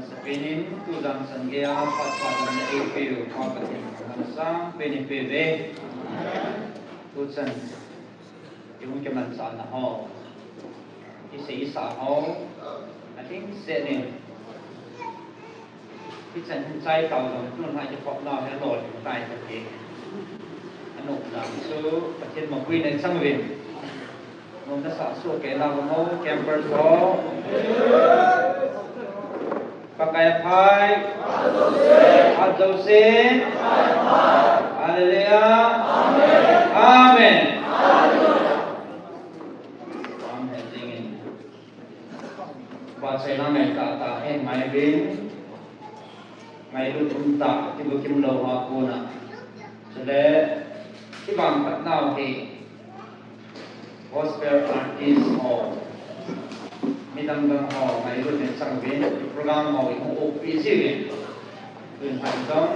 Sapinin tudang sanggea patpadan na ipiyo kapatin kansang pinipili tusan yung kaman sana ho isa ho ating senin kisan sai tao dong nun haiจะพบเราให้โหลดใต้ตะเกียงอนุนามสู้ประเทศมาคุยในสังเวียนนมทศสู้แก่เราโมแคมเปอร์โซpakai pai atau sin haleluya amin amin dingin bahasa nama kata mai bin mai lu unta tibu kim lo ha kuna sele ti bang pat nau he gospel artist hallมีดังหอในรุ่นในสังเวียนโปรแกรมหอของโอปีซีเวียนเป็นหันต้อง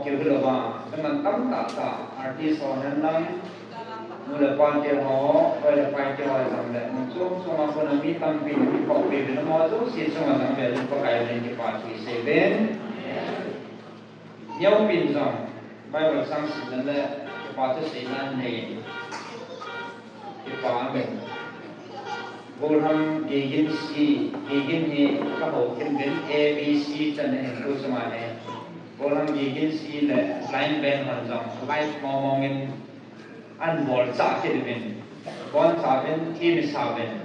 เกี่ยวกับว่าเป็นมันตั้งตาอาร์ติสต์หอนั้นนั้นมูลค่าเกี่ยวหอไปไปเกี่ยวอะไรต่างๆมันช่วงมาคนมีตั้งปีมีปกปีเป็นมอจุสิช่วงมาตั้งแต่รุ่นปกติในที่ปาร์ตี้เซเว่นย้อนปีจังไปวันสังสินั่นแหละที่ปาร์ตี้เซเว่นในที่ปาร์ตี้Bolham agency ni kaho kimben ABC chane ko samane Bolham agency le line band hanjang live momongin an bol cha kedben bon cha ben team sa ben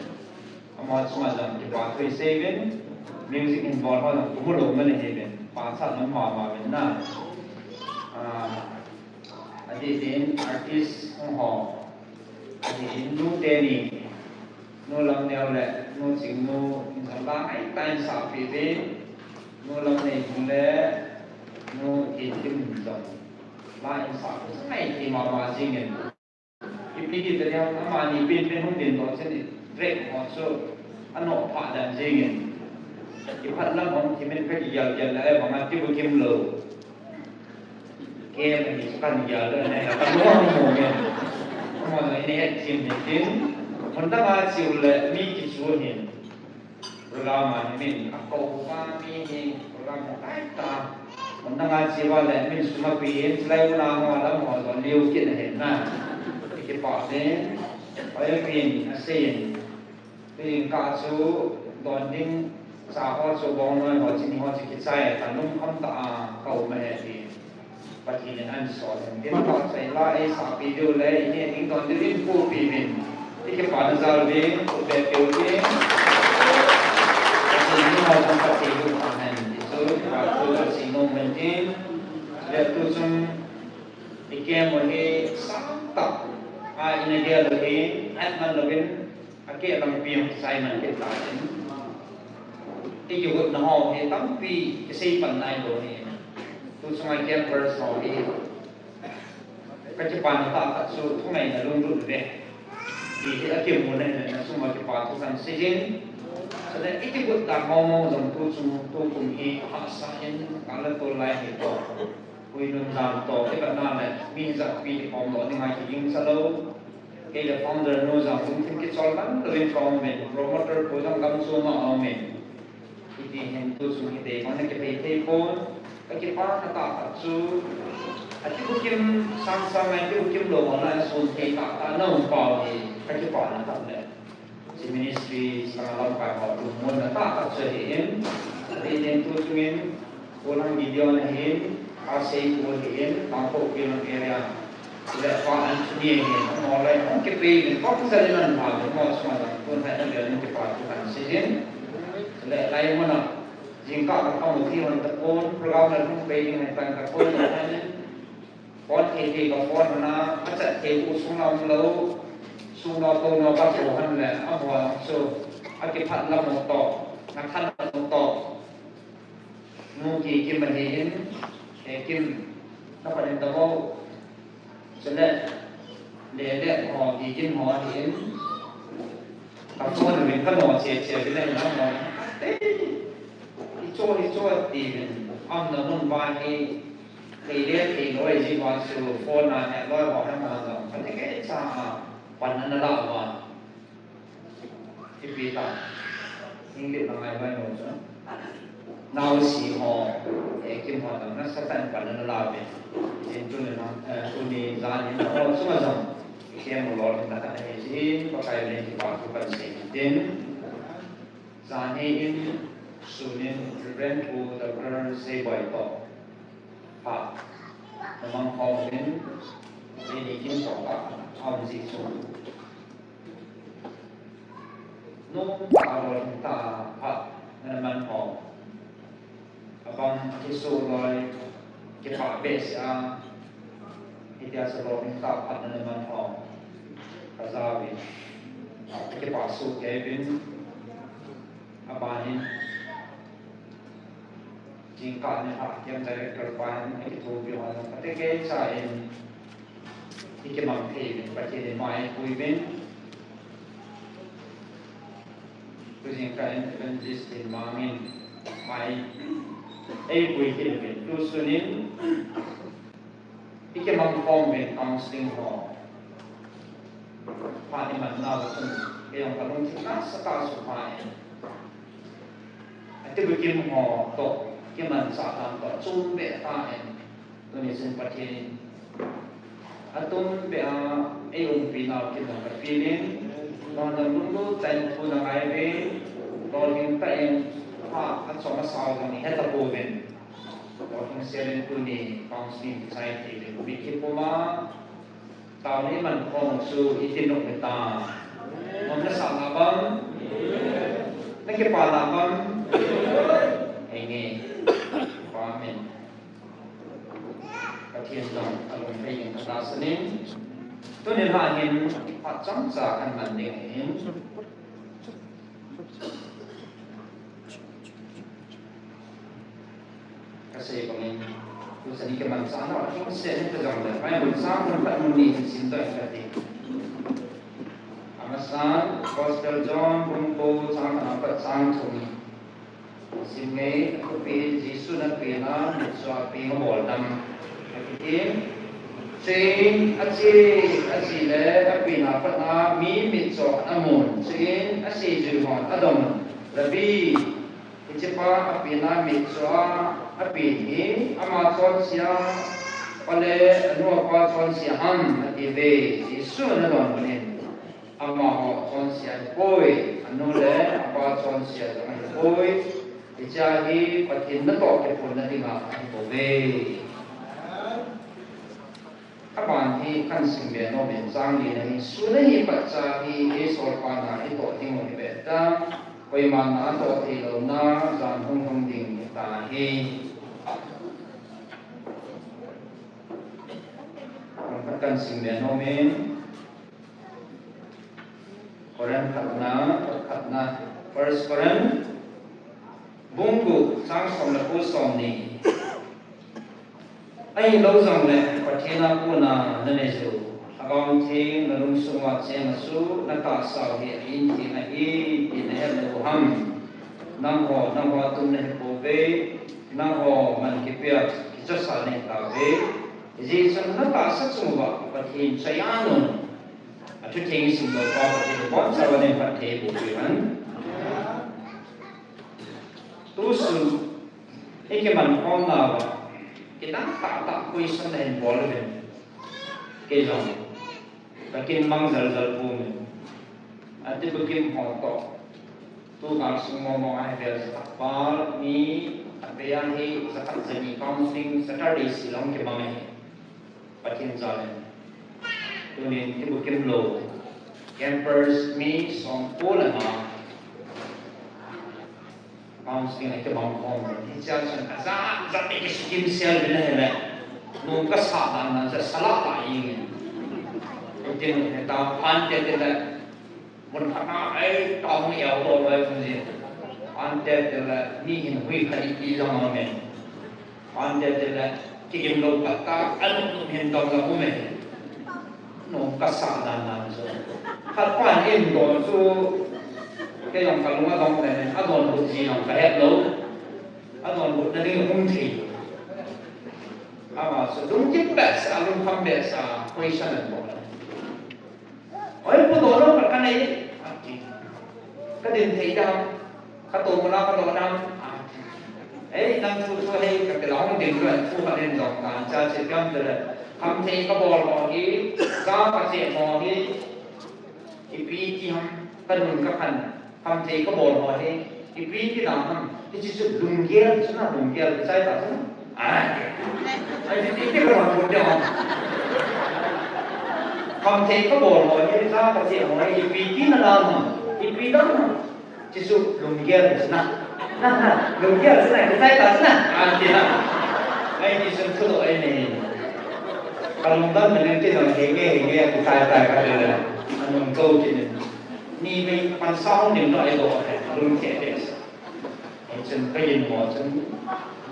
amot samajam ki ba 37 music involved ha kumulo mane heben pa sa nam ma ben na adi den artist ho adi nu teni nô lâm neo lệ nô chính nô thằng ba ấy tay xả phê phê nô lâm này cũng lệ nô ít tim rộng lại xả cái này thì mà riêng nhận cái gì tới theo nó mà đi bên không tiền đó sẽ rệt họ số ăn nọ phá đàn riêng nhận cái phần lâm ông thì mình phải giờ lại bằng ăn cái kim lờ kem thì cần giờ đây này là cái lúa mùa nhận mọi người này chìm để tiếngคนตั้งอาชีพเลยมีกิจวัตรเห็นเรามาเห็นเขาว่ามีเราได้ตาคนตั้งอาชีพว่าเลยมีสมัครปีนสไลด์นาหัวแล้วหัวตอนเลี้ยวกินเห็นนะที่ปอดเนี่ยไปเป็นอาเซียนเป็นกาจูตอนนี้สาวเขาสูบบุหรี่หัวจิตหัวจิตใจแต่นุ่มคำตาเขาไม่เห็นปฏิเสธอันสอนเดี๋ยวเขาใส่ละไอ้สาวปีเดียวเลยเนี่ยถึงตอนที่เรียนผู้ปีเป็นที่จะผ่านซาลเวงแบบเดียวกันสิ่งที่เราต้องปฏิบัติทางที่สุดว่าตัวสิ่งนู้นเป็นจริงและตัวซึ่งที่แกมันให้สังตับอินเดียเลยแอดมันเลยเป็นอาเกะตั้งปีใส่มันเป็นตาจริงที่อยู่กับน้องให้ตั้งปีจะใช้ปัญญาโดยตัวสมัยแกมเบอร์สองที่ปัจจุบันตาตัดสูตรทุกในในรุ่นเลยdi akhir mulai dan semua kepatuhan sejin sedang itu buat tak mau dan tu kumhi hasain kalau tu lain itu kuinun dan to kita nana minta pi pondok dengan kiting selalu kita founder no zam mungkin kita soalkan lebih promoter pusang kamu semua amin itu hentu sumi deh mana kita telepon kita kata tu Ati bukim sama itu bukim lo mana suntik tak tahu apa ni kaki pana tak le. Si ministry sangat lampai kalau mana tak sehin. Ati tentu sungin orang video nahin asai kulihin tampak bilang area. Lepas ni mulai mungkin pergi kau salinan hal mau semua pun ada yang dipatukan sehin. Lain mana jika kamu tiada tekun program yang pergi dengan tekunฟอนเอทีกับฟอนนะอาจจะเทอุสุนัมแล้วสุนัมโตนวัตถุหันแหละเอาหัวสู้อากิพัดละโมโตนักขันละโมโตนูกีกิมมันเห็นกิมนับประเด็นตะโมเสร็จแล้วเลี้ยหอกีกิมหอเห็นกับส่วนเป็นขนมเฉียไปเลยนะหมอที่โจ้ตีเป็นอ้อมนุ่นบานเอที่เรียกที่ร้อยจีวันสู่โฟนนั่นเนี่ยร้อยบอกให้มาส่งเขาจะแค่จ้าวันนั้นละว่าที่ปีต่อ English na mai bai no so now si ho kim ho na sa tan pa na la be in tu na tu ni za ni no so ma so kem lo na ta ni si pa kai ne ti pa ku pa se din za ni in su ni prevent to the current say by to pa na mang ho din ni kim so kaเอาสิสูนุ่มตาลอยตาผัดนั่นมันหอมบางที่สูลอยเก็บปากเบสที่เดียสโลเป็นตาผัดนั่นมันหอมกระซาวิเก็บปากสูเก็บินบานินจริงการเนี่ยยังได้กระปานให้ถูกอยู่หันประเทศเกษาเองที่จะมาเพลงประเทศไม้คุยเป็นคือสิ่งการเป็นจิตสินมามินไม้คุยกันเป็นดูส่วนนี้ที่จะมาฟ้องเป็นคำสิ่งของผ่านที่มันน่าจะเป็นเรื่องการลงทุนนักสกัดสุภาพที่บุกิมห่อตกที่มันสาธารณต่อจุ่มเบะตาเองตัวนี้สิ่งประเทศAtum be ayong pinaw kita feeling no nalulu tan po na kaibe login ta en at so masaw ni heta po ben login selen po ni counseling society de biki po ma tao ni man kong su itinong kita no na sa labang nakipalabang ini amen Thiên lòng along hay những ta sẽ nên tôi nên hạ hiện hoạt trong giả ăn mặn để hiện các sĩ của mình tôi sẽ đi cái bằng sáng đó chúng sẽ đến cái dòng là phải một sáng một bạn một nỉ xin tôi là gì Amasan Gospel John Bumpo sang thành Phật sang thùng xin nghe aku pi Giêsu na pi na so pi ngol nam Kim Sin aci le apina patna mi mitso amun sin asi juhon adom rabi ichipa apina mitso apini amason sia pale anu apa son sia ham ative isu na don panin ama ho son sia koi anu le apa son sia koi ichagi patin na to ke pun na tinga bobe các bạn thì khăn sinh viên nó miền giang thì này số này bắt cha thì cái số quan là cái tổ tiên một cái ta quay mà nó tổ thì lâu na giang không không đình ta thì các khăn sinh viên nó miền Korean khát na first Korean bungu sang som là cô som ni ai lâu rằng này có thể là cô na nên là dù abang thing na lung sungwa chen su na ta sao hi in thi na in he lo ham nang ho tum ne po ve nang ho man ki pia ki cha sa ne ta ve ji san na ta sa chu ba pa thin sa ya no a thu thing sim lo pa pa ti bon sa ne pa the bu vi han tu su ek man kon na ba kita tak question involvement ke jong lakin mang zal pum ati bukim hoto tu kal sumo mo ai bel sapal ni apean hi sakat jani counseling Saturday silong ke mame patin zalen tu ni ti bukim lo campers mi song polama counseling ke bang hom ti cha san za te skim sel bela hele no ka sa dan na sala ta yin tin ta pan te te la mon thana ai tong yao lo lai fu ji pan te te la ni hin hui khai ki jong ma me pan te te la ki yim lo ka ta an no hin dong la hu me no ka sa dan na so khat pan im do su cái dòng phật luôn dòng này ở dòng bụt gì dòng phải hết lâu ở dòng bụt nó đi hung thị mà sử dụng chiếc bẹt xa luôn không bẹt xa quay sang lần một ôi bố đồ nó phải cái này cái điện thấy đâu เขาโตมาแล้วเขาโตดำนั่งช่วยให้กับแต่ละห้องเด็กด้วยผู้มาเรียนสองการจะเสร็จยังเลยทำเทก็บอกหมอที่ก้าวเกษตรหมอที่อีปีที่ทำกันมึงกับพันทำเทก็บอกหมอที่อีปีที่ทำที่จะลุงเกียร์ใช่ไหมลุงเกียร์ใช่ป่ะใช่ไหมไอ้ที่ก็ลองพูดเดียวทำเทก็บอกหมอที่ก้าวเกษตรหมออีปีที่นั่นน่ะอีปีนั้นที่สุดลุงเกียร์ใช่ไหมลุงเกียร์ใช่ไหมใช่ป่ะใช่ไหมที่นั่นไอ้ที่สุดคือไอ้นี่kalau tak mengerti orang hege saya kata anu kau jenis ni ni pasal ni nak itu belum cerdas macam kain macam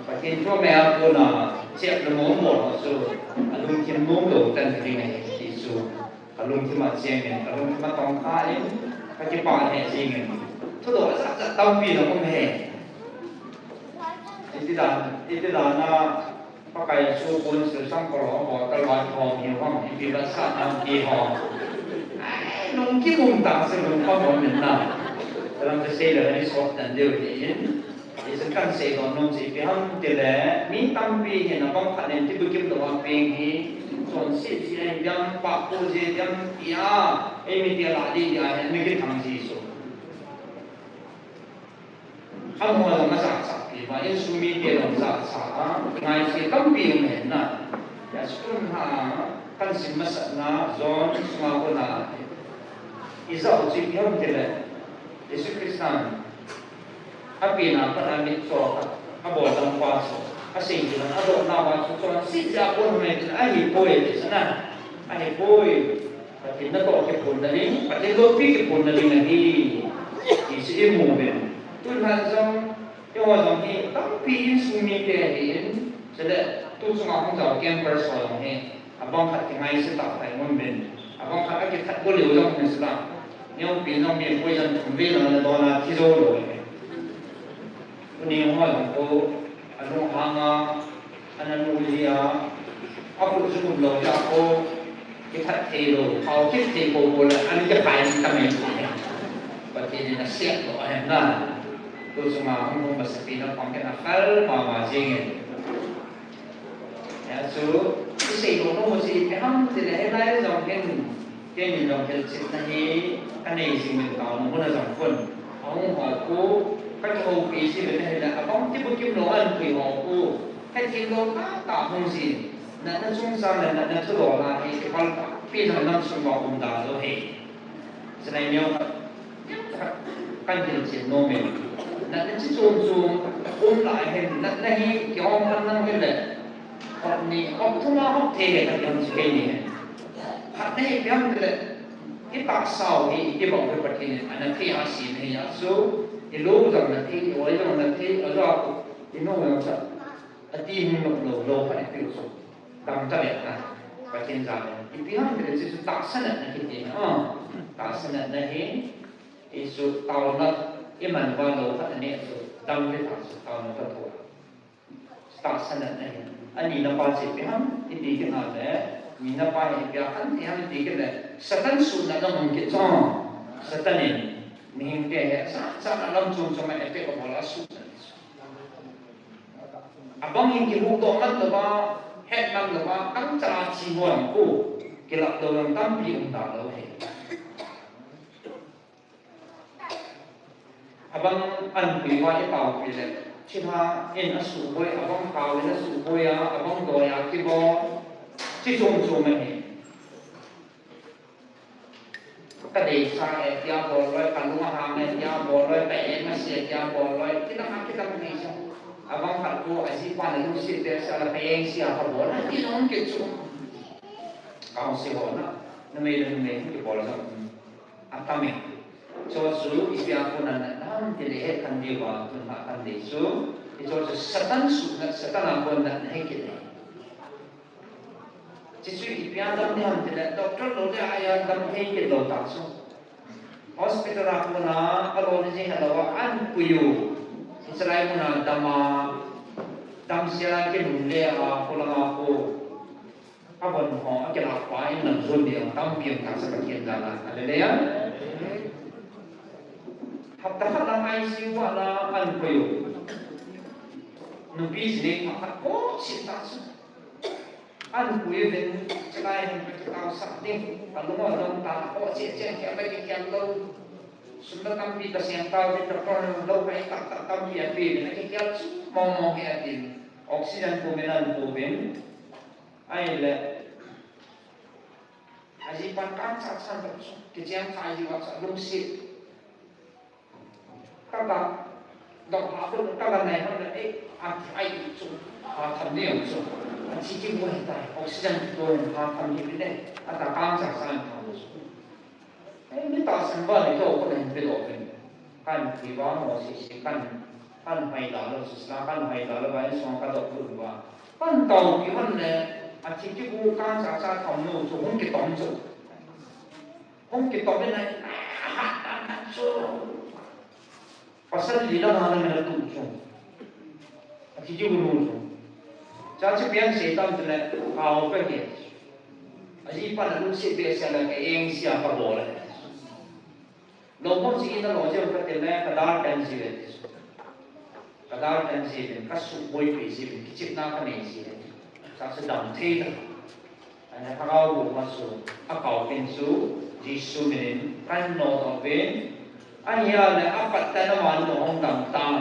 pakai cuma aku nak siap nombor so alun kin nombor dan kini isu alun kin macam ni alun kin macam kali pakai pan ni sini tu dah tak tahu pi nak pun he itu dah nak pakai supun sesang kalau bawa telur hong yang hong di pasar nanti hong, nungki muntah sebelum kamu minta dalam kesehatan ini soal dan dewi, sekarang saya konon si pihak tidak minta pi yang abang kalian tu begitu doang pergi, sonsi yang pak puji yang dia, ini dia lagi dia yang mungkin tangsi so, kamu ada masalahว่าอินสุมีเดียนสาสาไงสิกัมปีมเห็นน่ะอย่าสุนหากันสิมัสนาจอนสมาคนน่ะอิซาอุจิพิมเดลเยซูคริสต์อับปีน่ะพระนิโซอับอดังวาโซอัสิงห์อับอดาวาโซจอนสิจะคนเมตอะฮิโปเอติสนะอะฮิโปเอปฏินักโอเคคนนั่นนี่ปฏิโลปีกคนนั่นนี่อิสิเอมูเบนตุนฮันซังyang orang ni tapi sumi dia ni sudah tu semua orang tahu campus orang ni abang kat tinggal setak tai momen abang kat kita boleh orang ni sedak yang pinang ni boleh yang tumbil dalam dona tidur ni orang tu anu hanga anu ulia aku cukup loh aku kita telo kau kita telo boleh anu kita kain kami berarti ni nasihat tu nah tu semua orang bersepina pakai nakal mama jengin. Ya so, isi kono mesti paham tidak ada jangkin, jadi jangkin cerita ni kan isi mentau, mana jangkun. Orang aku kan kau isi benar abang tiba kimloan kui aku, kan kimlo tak mungkin. Nak sungsang nak terlalu lagi kalau pilih nak semua unda tu he. Selain itu kan jenis nomen. Nak nanti zoom lại hay nak nahi cái ông ăn năng cái này hoặc ni ông thu lao học thế cái yang cái này hạt này cái ông cái bạc sau cái bảo vệ vật này anh thấy hạt gì này nhá số cái lô rằng là thấy cái ấy rằng là thấy ở đó cái nô làm sao ở tim lô phải tiêu số đâm ta đẹp à và trên dài cái tiếng cái sự tạo sinh là cái gì tạo sinh là này cái sự tạo nó cái mình qua lô phát này tâm với tạo sự tạo nó thật tạo sinh là này anh nhìn nó bao nhiêu cái ham đi cái nào đấy nhìn nó bao nhiêu cái hắn thì hắn đi cái này satan sun là nó mong cái cho satan này mình cái sao là lâm chung cho mày cái của nó sun abang yang kita buat man lepas head man lepas kan cara ciuman ku kita dalam tampi unda lalu abang anpui wa ipau pilih cina in asu boy abang kau in asu boy abang doya kibo cicung cumeh kadai saya dia boleh kalau maham dia boleh PM masih dia boleh kita mengisah abang aku asyik pandai tu sih dia salah PM siapa boleh dia orang kecil kau siapa nak nama dia boleh apa ni so sulu isti aku nak dilihat kan dia waktu makan desu itu setan aku nak hekit Cicu ipian dalam ni ham tidak doktor lo dia ayat dalam hekit lo tak so hospital aku na kalau ni halawa an puyu Israel muna dam siya ke nule aku lang aku abon ho akila pa in nang zon dia tam piang tak sebagian jalan ada dia ทับตะขัดลำไอซิวะลาอันประโยชน์นุบีสิเล็กทับโอ้สิตาสุอันคุยเป็นสลายมันเป็นตาวสักนิ่งอันนู้นลงตาโอ้เจ๊แค่ไม่ได้แค่เราสุนัขตั้มปีแต่เสียงตาวเป็นตะกอนเราไปตัดตั้มปีอันปีนี่แค่มองแค่ดินออกซิเจนกูไม่นั่นกูเป็นไอ้เละอาชีพปันการสัตว์สันติสุขที่จะทำให้วัดสัตว์ลุ่มสิถ้าแบบดอกหาคนถ้าแบบไหนเขาเนี่ยอาไอ้สุขหาทำเนี่ยสุขอาชีพที่ไม่ได้ออกซิเจนตัวหาทำที่ไม่ได้อาตาการสัตว์สันติสุขไม่ต่างสันบ้านในโลกก็เลยเป็นโลกเป็นการที่ว่าหัวสิกันให้ดาวเราศึกษากันให้ดาวเราไว้สอนกันดอกบุญว่ากันต่อที่มันเนี่ยอาชีพที่ผู้การศึกษาทำโน้ตห้องเก็บต้องจุห้องเก็บต้องเป็นไงจุภาษาลีลาหาเงินตุ้งจุอาชีพที่ผู้รู้จุจะจะเปลี่ยนเสียตั้งแต่เนี่ยเอาไปเก็บอาชีพปันรู้สึกเบียดเสียเลยเองเสียกระบอกเลยโลกมันสิ่งนั้นเราจะเป็นแต่เนี่ยกระดาษเป็นสิ่งกระดาษเป็นสิ่งก็สุบวยปีสิ่งกิจนาคันเองสิ่งสักสุดดำเท่าอันนี้ถ้าเราดูมาสู่ถ้าเขาเป็นสู่จิตสู่มินกันโน้ตเอาเป็นอันนี้เนี่ยอาปัตตานวันของห้องต่าง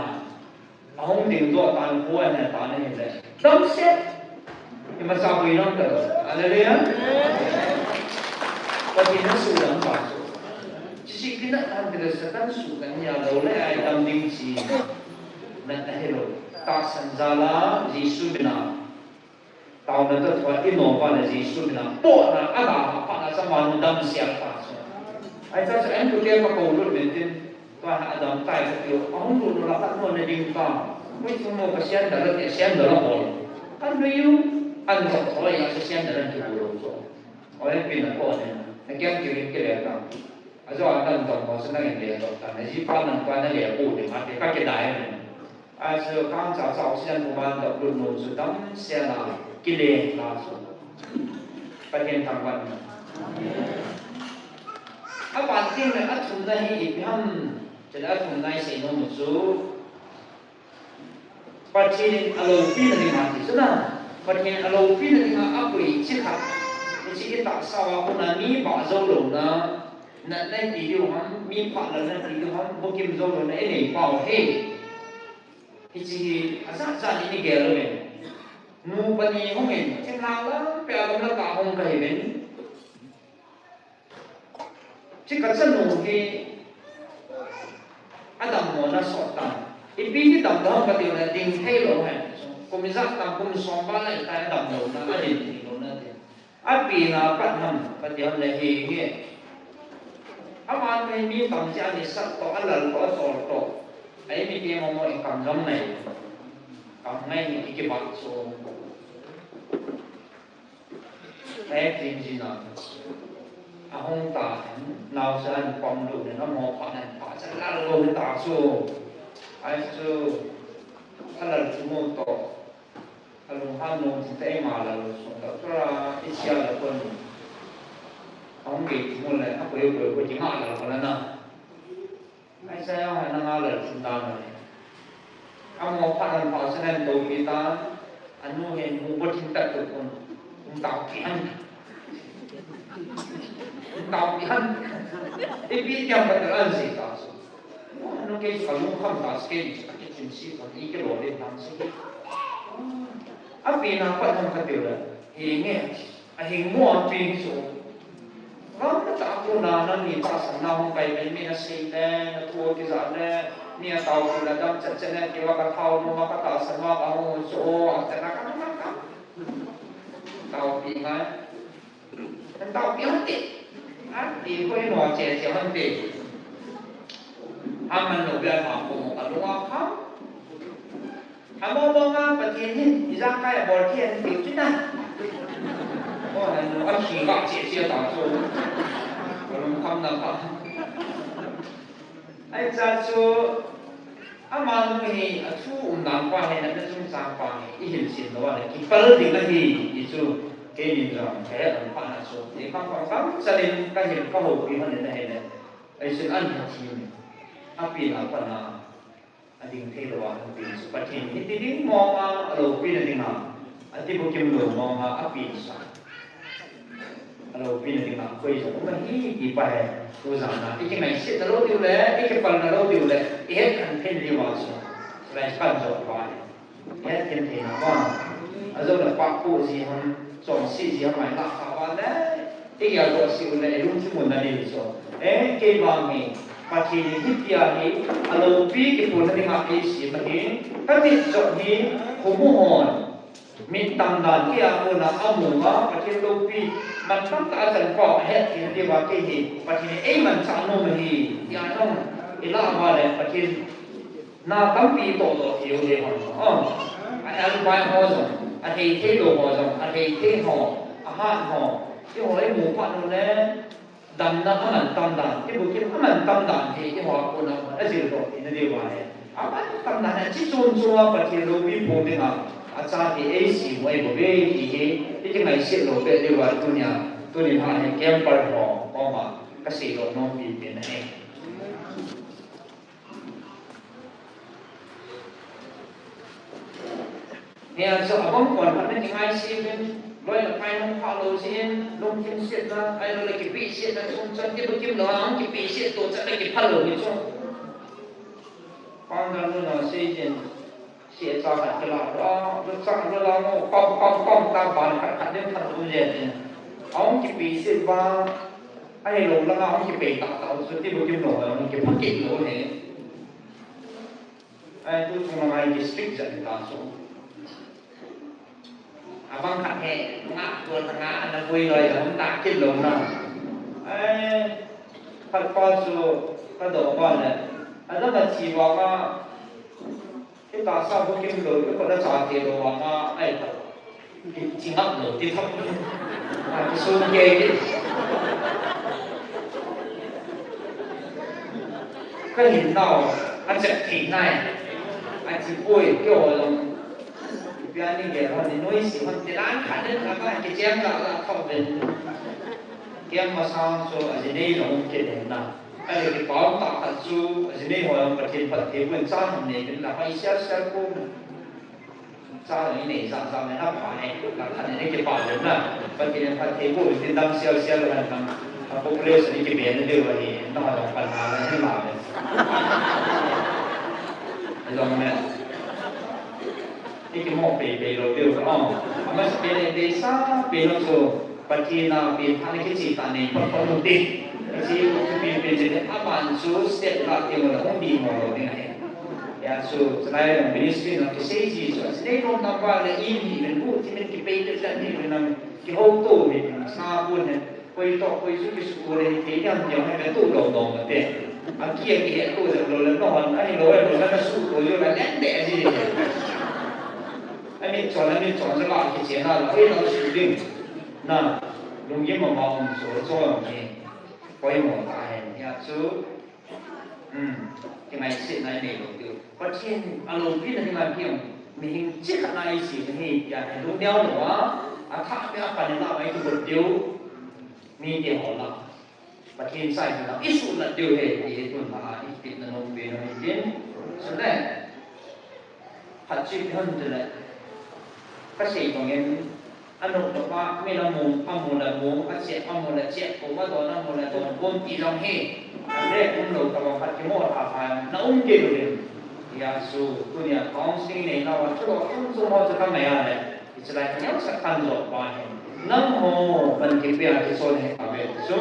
ๆห้องดิ่งตัวตานหัวเนี่ยตานนี่เลยต้องเสร็จที่มาสาวอีน้องเต๋ออะไรเลยนะวันที่นั่งสู่หลังป่าสู่jika kita antara sukannya oleh ayat dimci dan hero tak sanjala Yesus benar tahu nanti tuan innova Yesus benar pokna ada apa nak sama dalam siapa ayat saya tu dia pakai ulur bentin tuan Adam tay tu orang tu lakukan mana dimta mesti semua kesian dalam kesian dalam bol kan dia anda orang yang kesian dalam kubur tu orang pindah kau ni nak kirim kanอาจารย์นั่นตรงของสนักเรียนตรงนั้นที่ป้านั่งป้านั่งเรียนพูดถึงมาที่ก็จะได้เนี่ยอาจารย์ข้างจากสาวเสียนประมาณดอกรุ่นนู้นสุดตั้งเสียนากิเลสลาสุดประเด็นทางวันอาบานที่เนี่ยอัตุนได้อีกห้ำจะได้อัตุนได้เสียโนมุสุปัจจัยอารมณ์ปีนั่นเองมาที่สุดนะปัจจัยอารมณ์ปีนั่นเองอาปุยชิดขัดที่ที่ตักสาวคนนั้นมีบาดเจ็บลงนะนั่นในที่ที่ว่ามีผ่านแล้วนั่นที่ที่ว่าบุกิมโซโลนั่นเองเป่าเฮที่ที่อาจารย์นี่เกลือเลยนูปนีห้องเองเช่นเราแล้วไปเอาลงแล้วก็ห้องก็เห็นที่กระชั้นนูที่อาดัมโมนัสสอดตังอีปีที่ดับดาวก็เดียวนั่นดิ้งให้ลงให้กุมิจักตังกุมสองบ้านเลยแต่ดับโมนั่นอะไรที่โน่นนั่นเองอาปีน่ะปัดทำปัดเดียวเลยเฮียอาวันไม่มีคำที่อันนี้สักต่ออันละต่อสองต่อไอ้มีเพียงมองอีกคำจำไหนคำไหนอีกบัตรโซ่แต่จริงๆนะอาห้องตาเราจะอันความดูเนี่ยเรามองผ่านนั้นผ่านจะละลงตาโซ่ไอ้โซ่ถ้าเราทุ่มต่อถ้าลงห้ามลงที่เตะมาเราส่งแล้วก็อิจฉาเราคนông bị mua lại áp biểu của chính họ là còn nữa ai sao hay năng áo là chúng ta rồi ông một phát hành họ sẽ nên đầu người ta anh mua hiện mua bất chính tật của ông tàu kỹ ăn thì biết nhau phải tự ăn gì cả nó cái phần nó không cả cái chuyện gì còn ý cái đồ lên làm gì áp vì nào phải không phải điều là thì nghe hình mua vì sốเราจะเอาคนนั้นนี่ภาษาเราไปเป็นมีนักศิลป์นักทัวร์ที่จะเนี่ยเตาคนละดำจัดเนี่ยที่ว่ากระเทาโนมากระตาสมองเอาโซ่แต่ละกันนะครับเตาปีไงเป็นเตาปีมันติดตีก็ให้หน่วยเจียมันติดมันหนุนเบียร์ของผมกับลุงเขามองมาประเทศนี้ร่างกายบริเวณติดจุดนั้นก็นั่นก็ขี่ก็เจียต่อสู้ก็ลงคำนะครับไอ้จ่าชูมันมีชูนำไปให้นั่นชูสามไปอีเห็นสิ่งตัวนี้ที่เปิดดิ้งที่อีชูเกี่ยงจังแค่อันผ่านชูที่ฟังแสดงก็เห็นก็หูที่มันเนี่ยไอ้สิ่งอันที่ทีม api na pana ading thelo wa api patin hitiding mo nga alo pinadinga ati bukim lo mo nga api sa alo pinadinga koi so ma hi ki pa hai tu sana ikingai sit na lo diu le ikipal na lo diu le ihet kan phen di wa so lai kan so ba he tin tin na wa azo la pa pu si hon song si si mai la ka wa le e ya go si le lu chi mo na ni so ke ba mi pati hipia ni alo pi ki pu na dinga ke si ma ni ka mi so ni ko mo hon mi tam dan ki a mo na amu wa pati lo pi man tam ta san ko he ti ni wa ke hi pati ni e man sa no ma hi ya no ila wa le pati na tam pi to to ki yo le hon al bai ho so a hei the lo ho so a hei the ho a ha ho ki ho le mu pa no le dan na aman tam dan ki bu ki aman tam dan he ki ho ko na a ji lo ni de wa le aman tam dan na chi chon chon wa pa ti lo pi po de na a cha ti a si wai bo be ki he ti ngai si lo be de wa tu nya tu ni ha he kem par ho ko ma ka si lo no pi pe na heเนี่ยสอบก่อนมันเป็นยังไงสิเป็นร้อยละไปลงพาโลสิลงกินเสียนะไอ้เราเลยกินปีเสียนะชงจันที่บุกิมหลวงกินปีเสียตัวจะได้กินพาโลนี่ช่วงฟังกันนู่นน่ะเสียจนเสียจากกันตลอดอ๋อรู้จักเวลาโง่ก้มตามบ้านขัดเรื่องขัดตัวเย็นเอากินปีเสียว่าไอ้ลงแล้วเอากินปีตาเต่าสุดที่บุกิมหลวงกินพักกินโลนี่ไอ้ตัวชงอะไรกินสติ๊กจันตาสูabang kat he ngak tuan tengah anak bui loi dah tak kin long na pat pa su ka do ba le ada na chi wa ma ki ta sa bu kim lo ko da sa ti lo wa ma ai ta ki chi ngak lo ti thap ki su ye ki ka hin nao an se ti nai an chi bui kyo long bia ni ge ho ni noi si hon ti lan khan den ka ba ki jem la la khau ben kem ma sang so a ji nei lo ke den na a le ki paw ta kha chu a ji nei ho pa tin pa te wen sa hon ne den la hai sia sia ko sa ni nei sa sa ne ha pa ne la khan ne ki pa den na pa ki ne pa te ko tin dam sia sia lo han kam pa population ni ki be ne de wa ni na ha dong pan ha la ni la ne dong ne iki mo pe lo tiu ko ama se pe de sa pe lo so patina pe thane ki chi ta ne pa pa ti chi pe de aman su step la ti mo la bi mo lo ni ai ya su sai ministry no ki sei ji so se no na pa le i ni ben bu ti men ki pe de sa ni na ki ho to ni sa bu ne koi to koi su ki su le ti yang yang ha tu lo do ma te a ki ki ko lo le no han ai lo lo na su ko yo la ne de jiไอ้นี่จอดแล้วนี่จอดจะลาที่เสียหน้าเราเราสุดดิ้งนั่นลุงยิ้มมองสวยจ้อยนี่ไปหมดตายเนี่ยซื้อยังไงสิในนี่ลุงดูเพราะเช่นอารมณ์ที่นั่นมันเพียงมีหิ้งจิกในสิ่งที่อยากให้ลุงเดียวหรือว่าถ้าไม่เอาไปในหน้าไว้ทุกคนเดียวมีเดียวหลับประเทศใส่หลับอิสุนัดเดียวเหตุที่ตุนมาอีกติดนั่นลงไปนั่นเองสุดแรกหัดชิบหันจะเลยก็สิ่งตรงนี้อันนู้นบอกว่าไม่ละมุมอันมุละมุมอันเสียอันมุละเจ็บผมว่าตัวนั้นมุละตัวผมตีลองให้อันแรกผมหลุดกับว่าพัดกิโมท่าทางน้าอุ้มเกี่ยวเลยยาสูตัวเนี่ยของสิ่งนี้เราช่วยทุ่มสุขจะทำไงอะไรอิสระยังสักพันโลกว่าน้ำโหมันที่เปียที่โซนให้กับเวสุ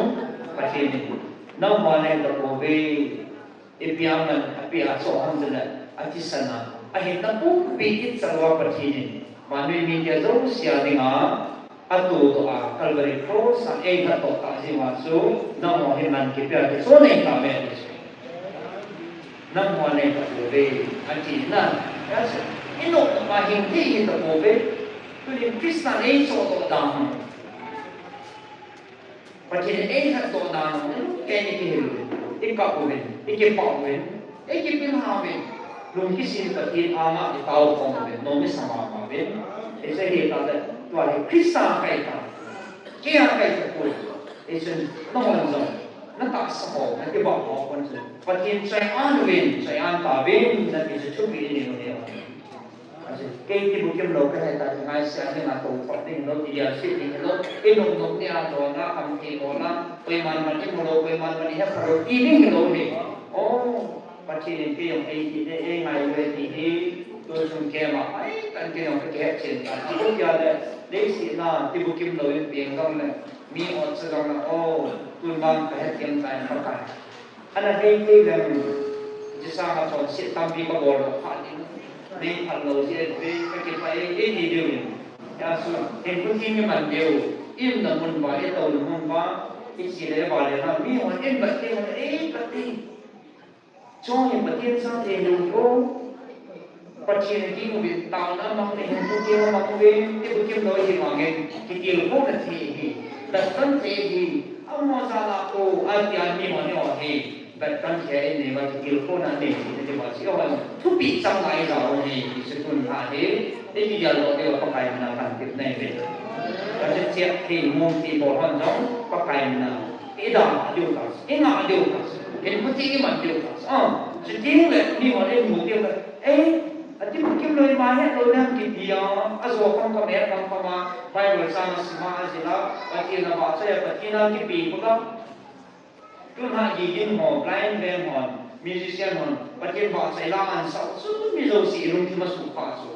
ประเทศนี้น้ำมันในตะโกเวอีเปียมันเปียโซนนั่นแหละอาทิตย์นั้นอาเห็นน้ำปุ๊บปีที่สลับประเทศนี้มันมีเจ้าโจเสียดิ่งอันตัวตัวคัลเวอรี่โครสเองก็ตกตัดสินว่าสูน้ำมันให้มันเก็บไว้ที่โซนนี้กับเวสุน้ำมันในตะโกเวอาทิตย์นั้นอินโนมาหินที่ตะโกเวคือคริสต์เองโซตัวดังประเทศเองก็ตัวดังแค่นี้ที่เห็นอีกกับเวอีกกับปากเวอีกกับหาเวลุงคิดสิ่งประเทศอาณาที่เต้าฟงเวโนมิสมามาเวเอเซเหตุอะไรตัวคริสต์ใครกันเกี่ยใครจะพูดเอเซน้องมันจง นั่นตัดสมองนั่นที่บอกของคนสุดปฏิญใช้อันวินใช้อันตาวินนั่นที่จะช่วยวินนี่เนี่ยเกี่ยที่บุกโลกก็ให้ตาถึงไอ้เสียงที่มาตัวฝันที่เราที่จะสิ่งที่เราไอ้นกเนี่ยโดนละคำที่โดนละไปมันที่โลกไปมันนี่ให้เราอีนี่โลกนี่โอ้ปฏิญที่ยังไอ้ที่ไอ้ไงเลยที่ตัวสุนแกมาไอ้กันที่ยังแก่เช่นกันที่พวกยาเลยได้สินะที่บุกโลกเปลี่ยนกันเลยมีอดสะดองนะโอ้ตุนบางไปให้เตรียมใจเข้าไปอันนั้นเองที่เราจะสร้างมาสอนสิตามที่กบฏผ่านนี่พันโลเสียไปเก็บไปนี่เดียวนี่ยาสุเห็นพื้นที่มีมันเดียวอิ่มน้ำมันบ่อยตัวมันบ่อีสิเลยบ่เลยนะมีคนเอ็นบัดที่มันบัดที่ช่วงเห็นบัดที่สร้างเองดูปัจจัยที่มันตาวนะมันเห็นทุกอย่างมันเว้นที่บุกโลกที่ว่าไงที่เกี่ยวกับที่แต่ตั้งแต่ที่เอามาสร้างโอ้อาจารย์มีมันเนี่ยว่าที่แต่ตั้งแต่เนี่ยว่าที่เกี่ยวกับนั่นเองที่ว่าสิ่งว่าทุกปีสังไงเราเนี่ยสกุลหาที่ที่จะเราเดียวกับใครมันทำติดในเวทเราจะเช็คที่มุมที่บอลน้องกับใครมันที่ด่าดูกันที่หน้าดูกันเห็นพื้นที่มันดูกันจริงเลยมีมันเองมุมเดียวกันที่บุกเลยมาเนี่ยเราเนี่ยกินเดียวอาศัยความเนี่ยความมาไปบริษัทสิมาสิละปฏิณาบาเสียปฏิณาที่ปีก็จุนหายิงหอไลน์เรียนหอมิวสิเซียนหอปฏิบัติใส่ละอันสักสุดมีโลสีลุงที่มาสุขภาพสู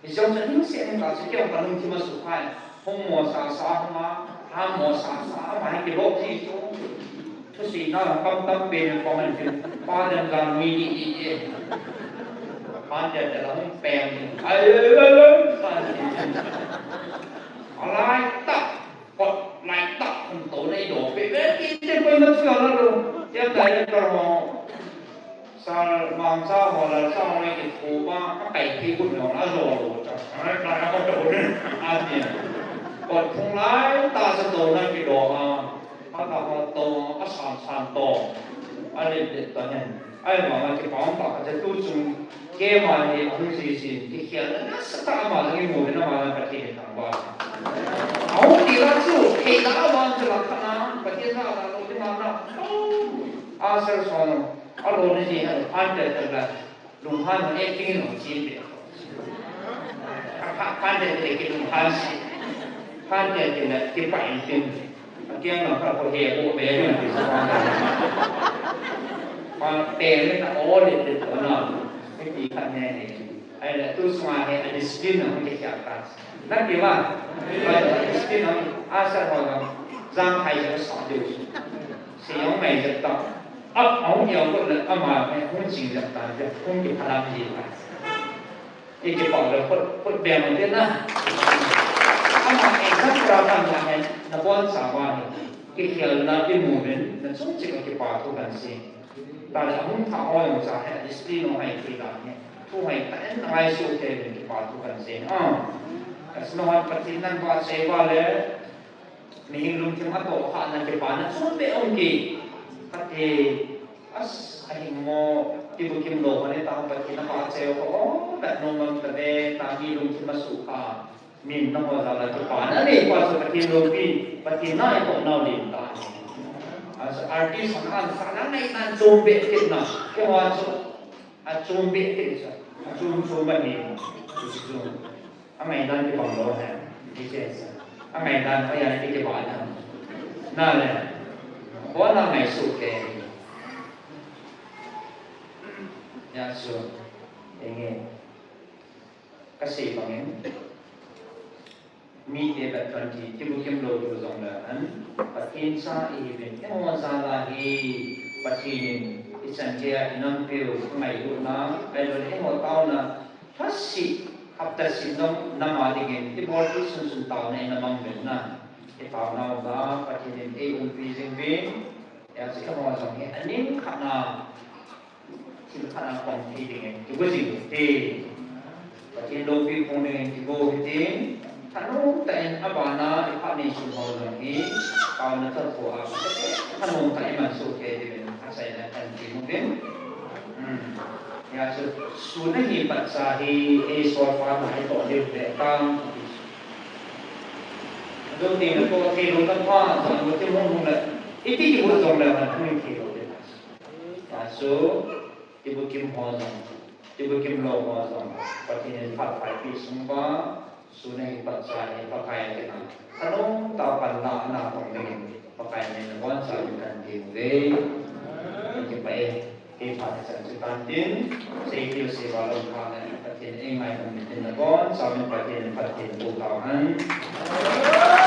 มิจฉาจะนิ่งเสียงการเกี่ยวกับลุงที่มาสุขภาพห้องหมอสาสามาหาหมอสาสามาให้กิโลที่ทุกสิ่งนั้นตั้งเป็นความมันเป็นป้าเดินการมีดีมันจะเราให้แปลงอะไรตับกดไหลตับคนโตในโดไปเอ๊ะที่จะไปมันเชื่อแล้วดูจะใจจะรอซาบางซาหัวเราซาอะไรกันกูบ้าไก่ที่คุณของเราโดนจะอะไรกันก็โดนอันนี้กดคงไหลตาสโตนั่นกี่ดอกถ้าเราโตก็สามโตอะไรเด็ดตอนนี้ไอ้หมอมันจะป้องกันจะตู้จุ่มเกี่ยมาเนี่ยคุณสิที่เขียนนั้นสตาร์มาที่หมู่เป็นมาประเทศต่างบ้านเอาดีละจู่เห็นแล้วบ้านจะรักนะประเทศเราเราที่มาเราอาศัยสอนเอาโลนี่ฮะพันเดือนละลุงพันเอ็กซ์กินหนุ่มจีนเดียวพันเดือนเด็กกินลุงพันสิพันเดือนเนี่ยที่ไปจริงเกี่ยงหนุ่มเขาเฮียโอเบย์เนี่ยที่สอนมาเตะเลยนะโอ้เด็ดตัวน่ะไม่มีคะแนนไอ้เนี่ยตู้สมาร์ทเนี่ยดิสซิปลินมันจะจับกันนั่นคือว่าดิสซิปลินอาศัยว่าร่างกายจะสอนดูเสียงไม่จะต้องเอาเดียวก็เลยเอามาให้หุ้นจริงจับตาจะหุ้นที่พลังดีไปอีกจะบอกเลยคนแบ่งมันเยอะนะเอามาเองถ้าเราทำอย่างไรนับวันสามวันที่เขียนนับที่หมู่เป็นนั่นสมจริงที่ป่าทุกกันสิแต่ละหุ้นถ้าอ้อยมันจะให้ดิสซิปลินเอาให้ทีละเนี่ยทุกให้แต่ไอ้สุดเองที่ป่าทุกกันสิแต่สนองปฏินันว่าเสว่าเลยมีลุงที่มาโตขานันที่ป่านั้นสมเป็นองค์กี่tapi as ahi mo tibukim lo kane ta pati na pa seo ko ta nomang tabe tagi lung ki masuka min na mo dala ki pa na ni pa so pati lo pi pati na ko na din ta as artist han sana nai nan chombe kin na ke wa so a chombe kin sa a chom ba ni so amai dan ki bang lo ha di se amai dan pa ya ni ki ba na le Buat nama suke, ya so, ini kasih panggil, meet debat kanji, tibukim lo tu zonglan, patin sa event, yang masa lagi patin isan dia enam pil mai luna, belum ni mau tahu na, pasti hafta sinong nama dengan tibor tu sun tahu na namang benar. Tahu nak apa patin ini umpising bin, ya sekarang macam ni, ini kerana kerana konflik dengan juga sih, patin lobi pun dengan juga itu, kalau tak abana ikat ni semua lagi, kalau nak terbuat, kalau tak masuk ke dengan asal dan mungkin, ya sudah ni pasal soal itu dia kan. Đầu tiên là cô khi luôn tâm hoa rằng một cái môn là iti ki bu zong la man hui ki lo de ya so ti bu kim ho zong ti bu kim lo ho zong pa ti ne phat phai pi sung ba su nei pa cha nei pa kai ke na tanong ta pan na na tong de pa kai ne wan sa kan ti ve ki pa e ki pha sa chu tan tin sei ti se ba lo kha ne pa ti ne ai mai kan tin na gon sa men pa ti ne pa ti bu ka han